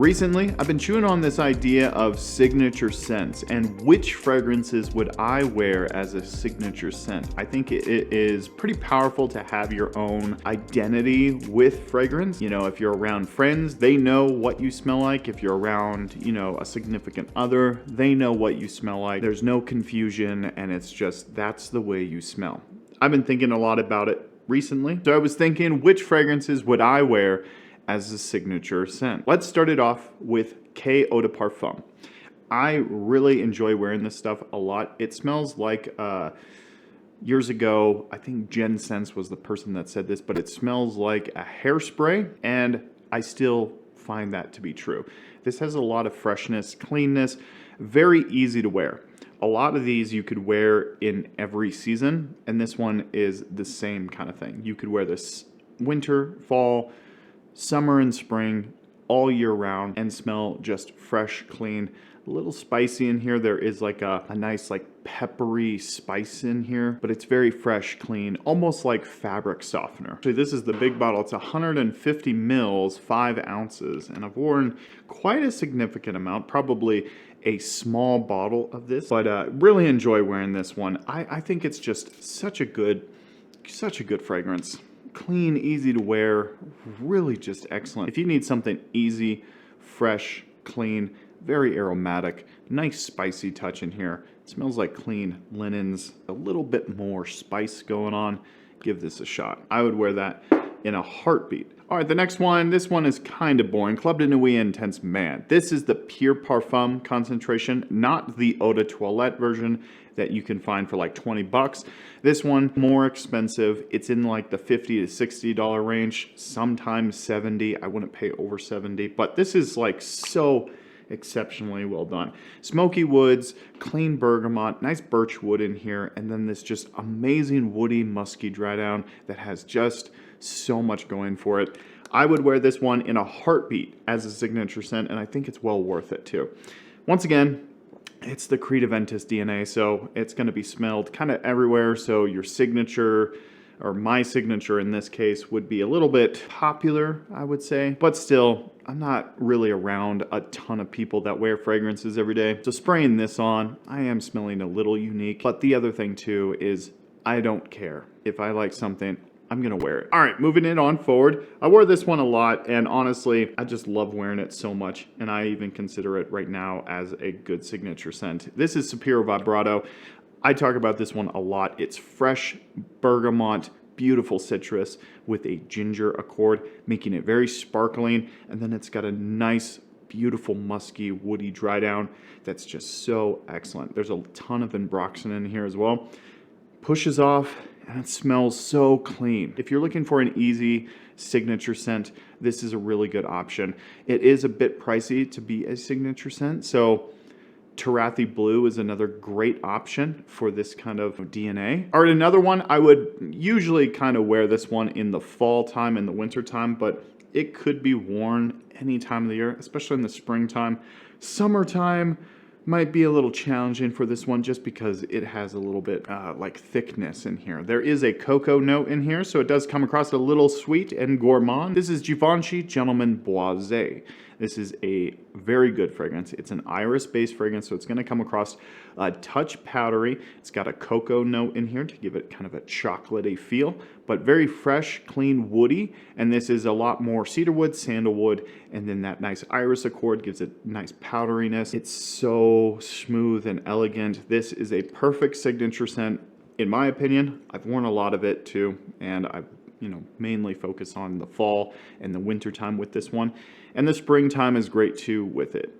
Recently, I've been chewing on this idea of signature scents and which fragrances would I wear as a signature scent. I think it is pretty powerful to have your own identity with fragrance. You know, if you're around friends, they know what you smell like. If you're around, you know, a significant other, they know what you smell like. There's no confusion, and it's just, that's the way you smell. I've been thinking a lot about it recently. So I was thinking, which fragrances would I wear as a signature scent? Let's start it off with K Eau de Parfum. I really enjoy wearing this stuff a lot. It smells like, years ago, I think Jen Sense was the person that said this, but it smells like a hairspray, and I still find that to be true. This has a lot of freshness, cleanness, very easy to wear. A lot of these you could wear in every season, and this one is the same kind of thing. You could wear this winter, fall, summer and spring, all year round, and smell just fresh, clean, a little spicy in here. There is like a nice like peppery spice in here, but it's very fresh, clean, almost like fabric softener. Actually, this is the big bottle. It's 150 mils, 5 ounces, and I've worn quite a significant amount, probably a small bottle of this, but really enjoy wearing this one. I think it's just such a good fragrance. Clean, easy to wear, really just excellent. If you need something easy, fresh, clean, very aromatic, nice spicy touch in here. It smells like clean linens, a little bit more spice going on. Give this a shot. I would wear that in a heartbeat. All right, the next one, this one is kind of boring. Club de Nuit Intense Man. This is the Pure Parfum concentration, not the Eau de Toilette version that you can find for like 20 bucks. This one, more expensive. It's in like the $50 to $60 range, sometimes 70. I wouldn't pay over 70, but this is like so exceptionally well done. Smoky woods, clean bergamot, nice birch wood in here, and then this just amazing woody, musky dry down that has just so much going for it. I would wear this one in a heartbeat as a signature scent, and I think it's well worth it too. Once again, it's the Creed Aventus DNA, so it's going to be smelled kind of everywhere, so your signature, or my signature in this case, would be a little bit popular, I would say. But still, I'm not really around a ton of people that wear fragrances every day. So spraying this on, I am smelling a little unique. But the other thing too is I don't care. If I like something, I'm gonna wear it. All right, moving it on forward. I wore this one a lot, and honestly, I just love wearing it so much, and I even consider it right now as a good signature scent. This is Sospiro Vibrato. I talk about this one a lot. It's fresh bergamot, beautiful citrus with a ginger accord, making it very sparkling, and then it's got a nice, beautiful, musky, woody dry down that's just so excellent. There's a ton of ambroxan in here as well. Pushes off, and it smells so clean. If you're looking for an easy signature scent, this is a really good option. It is a bit pricey to be a signature scent, so Tarathy Blue is another great option for this kind of DNA. All right, another one, I would usually kind of wear this one in the fall time and the winter time, but it could be worn any time of the year, especially in the springtime. Summertime might be a little challenging for this one just because it has a little bit like thickness in here. There is a cocoa note in here, so it does come across a little sweet and gourmand. This is Givenchy Gentleman Boisee. This is a very good fragrance. It's an iris-based fragrance, so it's going to come across a touch powdery. It's got a cocoa note in here to give it kind of a chocolatey feel, but very fresh, clean, woody. And this is a lot more cedarwood, sandalwood, and then that nice iris accord gives it nice powderiness. It's so smooth and elegant. This is a perfect signature scent, in my opinion. I've worn a lot of it too, and I've mainly focus on the fall and the winter time with this one. And the springtime is great too with it.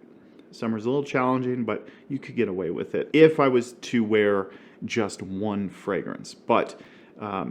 Summer's a little challenging, but you could get away with it if I was to wear just one fragrance. But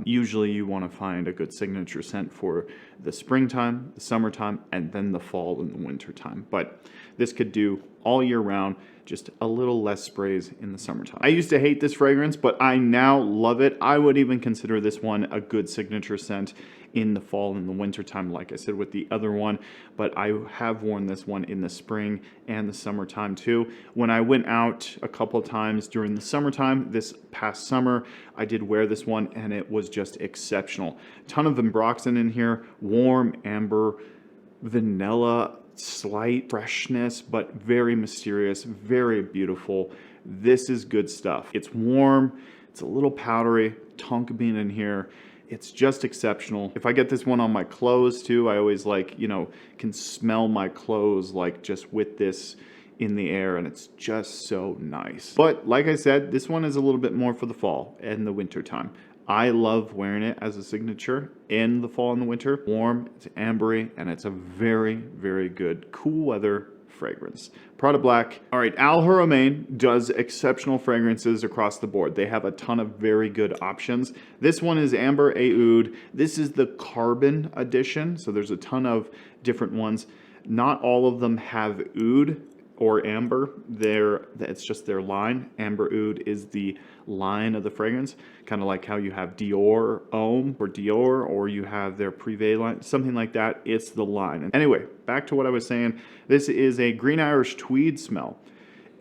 usually you want to find a good signature scent for the springtime, the summertime, and then the fall and the winter time. But this could do all year round, just a little less sprays in the summertime. I used to hate this fragrance, but I now love it. I would even consider this one a good signature scent in the fall and the winter time, like I said with the other one, but I have worn this one in the spring and the summertime too. When I went out a couple times during the summertime, this past summer, I did wear this one and it was just exceptional. Ton of ambroxan in here, warm, amber, vanilla, slight freshness, but very mysterious, very beautiful. This is good stuff. It's warm, it's a little powdery, tonka bean in here. It's just exceptional. If I get this one on my clothes too, I always like, you know, can smell my clothes like just with this in the air, and it's just so nice. But like I said, this one is a little bit more for the fall and the winter time. I love wearing it as a signature in the fall and the winter. Warm, it's ambery, and it's a very, very good cool weather fragrance. Prada Black. All right, Haramain does exceptional fragrances across the board. They have a ton of very good options. This one is Amber Oud. This is the Carbon edition, so there's a ton of different ones. Not all of them have oud or amber. It's just their line. Amber Oud is the line of the fragrance, kind of like how you have Dior Homme or Dior, or you have their Privé line, something like that. It's the line. And anyway, back to what I was saying. This is a green Irish tweed smell,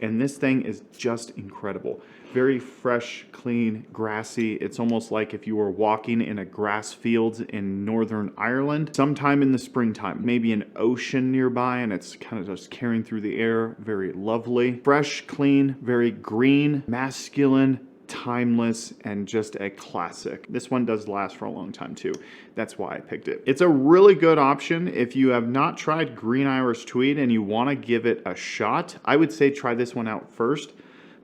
and this thing is just incredible. Very fresh, clean, grassy. It's almost like if you were walking in a grass field in Northern Ireland sometime in the springtime. Maybe an ocean nearby, and it's kind of just carrying through the air. Very lovely. Fresh, clean, very green, masculine, timeless, and just a classic. This one does last for a long time too. That's why I picked it. It's a really good option if you have not tried green Irish tweed and you want to give it a shot. I would say try this one out first.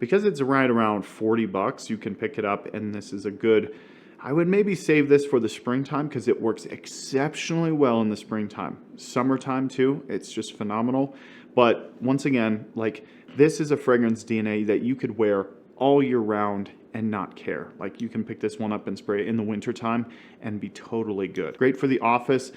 Because it's right around 40 bucks, you can pick it up, and this is a good, I would maybe save this for the springtime because it works exceptionally well in the springtime. Summertime too, it's just phenomenal. But once again, like, this is a fragrance DNA that you could wear all year round and not care. Like, you can pick this one up and spray it in the wintertime and be totally good. Great for the office.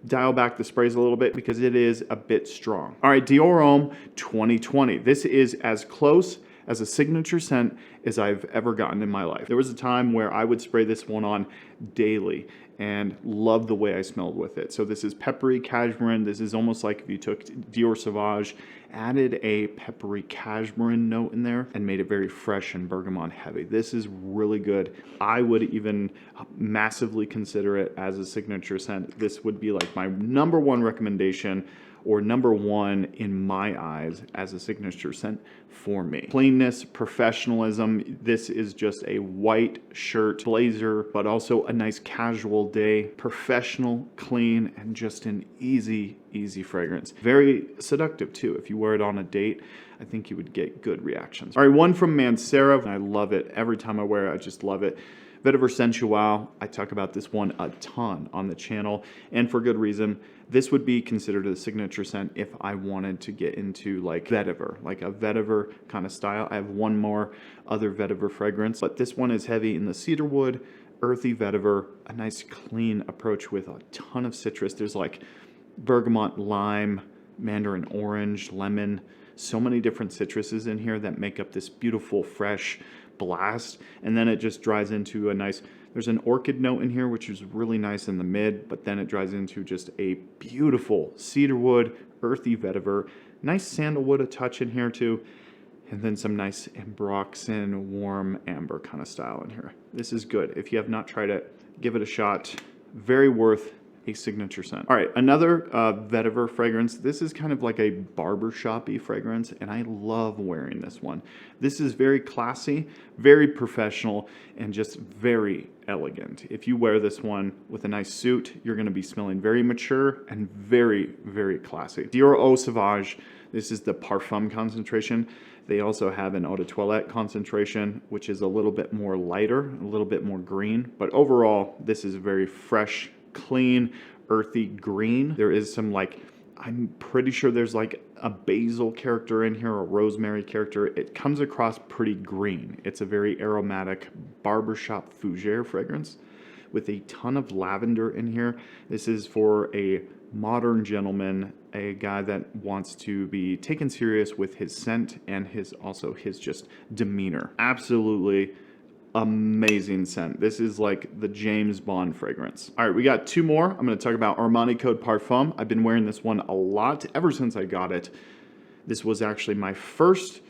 Dial back the sprays a little bit because it is a bit strong. All right, Dior Homme 2020. This is as close as a signature scent as I've ever gotten in my life. There was a time where I would spray this one on daily and love the way I smelled with it. So this is peppery cashmere. This is almost like if you took Dior Sauvage, added a peppery cashmere note in there, and made it very fresh and bergamot heavy. This is really good. I would even massively consider it as a signature scent. This would be like my #1 recommendation, or #1 in my eyes as a signature scent for me. Plainness, professionalism. This is just a white shirt, blazer, but also a nice casual day. Professional, clean, and just an easy fragrance. Very seductive too. If you wear it on a date, I think you would get good reactions. All right, one from Mancera. I love it. Every time I wear it, I just love it. Vetiver Sensual. I talk about this one a ton on the channel, and for good reason. This would be considered a signature scent if I wanted to get into like vetiver, like a vetiver kind of style. I have one more other vetiver fragrance, but this one is heavy in the cedarwood, earthy vetiver, a nice clean approach with a ton of citrus. There's like bergamot, lime, mandarin orange, lemon, so many different citruses in here that make up this beautiful, fresh blast. And then it just dries into a nice, there's an orchid note in here, which is really nice in the mid, but then it dries into just a beautiful cedarwood, earthy vetiver, nice sandalwood a touch in here too, and then some nice ambroxan, warm amber kind of style in here. This is good. If you have not tried it, give it a shot. Very worth a signature scent. All right, another vetiver fragrance. This is kind of like a barbershop-y fragrance, and I love wearing this one. This is very classy, very professional, and just very elegant. If you wear this one with a nice suit, you're gonna be smelling very mature and very, very classy. Dior Homme Sauvage. This is the Parfum concentration. They also have an eau de toilette concentration, which is a little bit more lighter, a little bit more green, but overall, this is very fresh, clean, earthy green. There is some like, I'm pretty sure there's like a basil character in here, a rosemary character. It comes across pretty green. It's a very aromatic barbershop fougere fragrance with a ton of lavender in here. This is for a modern gentleman, a guy that wants to be taken serious with his scent and his just demeanor. Absolutely amazing scent. This is like the James Bond fragrance. All right, we got two more. I'm going to talk about Armani Code Parfum. I've been wearing this one a lot ever since I got it. This was actually my first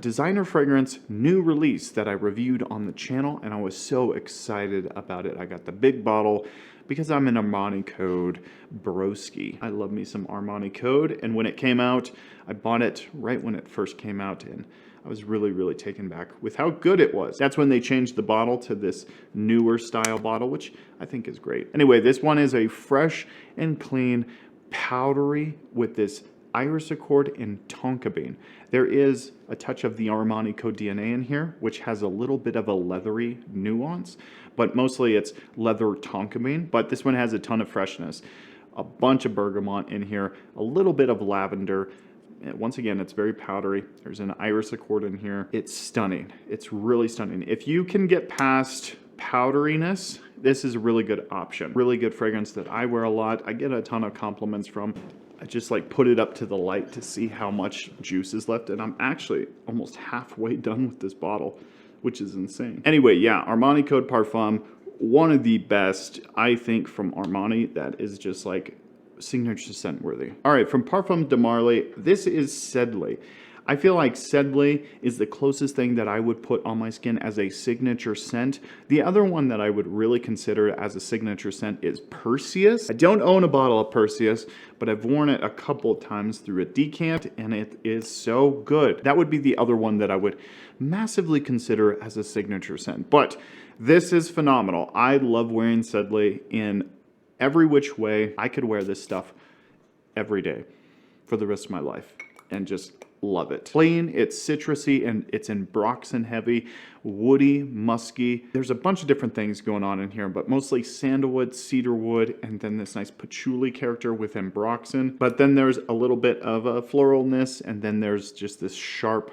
designer fragrance new release that I reviewed on the channel, and I was so excited about it. I got the big bottle, because I'm an Armani Code broski. I love me some Armani Code, and when it came out, I bought it right when it first came out, and I was really, really taken back with how good it was. That's when they changed the bottle to this newer style bottle, which I think is great. Anyway, this one is a fresh and clean, powdery with this Iris Accord and tonka bean. There is a touch of the Armani Code DNA in here, which has a little bit of a leathery nuance, but mostly it's leather tonka bean. But this one has a ton of freshness. A bunch of bergamot in here, a little bit of lavender. Once again, it's very powdery. There's an Iris Accord in here. It's stunning. It's really stunning. If you can get past powderiness, this is a really good option. Really good fragrance that I wear a lot. I get a ton of compliments from. I just like put it up to the light to see how much juice is left, and I'm actually almost halfway done with this bottle, which is insane. Anyway, yeah, Armani Code Parfum, one of the best, I think, from Armani that is just like signature scent worthy. All right, from Parfum de Marly, this is Sedley. I feel like Sedley is the closest thing that I would put on my skin as a signature scent. The other one that I would really consider as a signature scent is Perseus. I don't own a bottle of Perseus, but I've worn it a couple of times through a decant, and it is so good. That would be the other one that I would massively consider as a signature scent. But this is phenomenal. I love wearing Sedley in every which way. I could wear this stuff every day for the rest of my life and just love it. Plain, it's citrusy, and it's in Broxen heavy, woody, musky. There's a bunch of different things going on in here, but mostly sandalwood, cedarwood, and then this nice patchouli character within Broxen. But then there's a little bit of a floralness, and then there's just this sharp,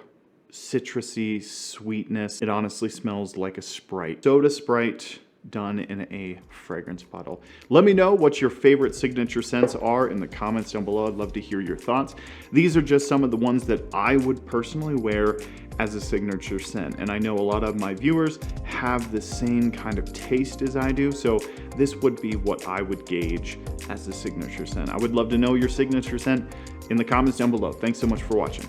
citrusy sweetness. It honestly smells like a Sprite. Soda Sprite done in a fragrance bottle. Let me know what your favorite signature scents are in the comments down below. I'd love to hear your thoughts. These are just some of the ones that I would personally wear as a signature scent, and I know a lot of my viewers have the same kind of taste as I do, so this would be what I would gauge as a signature scent. I would love to know your signature scent in the comments down below. Thanks so much for watching.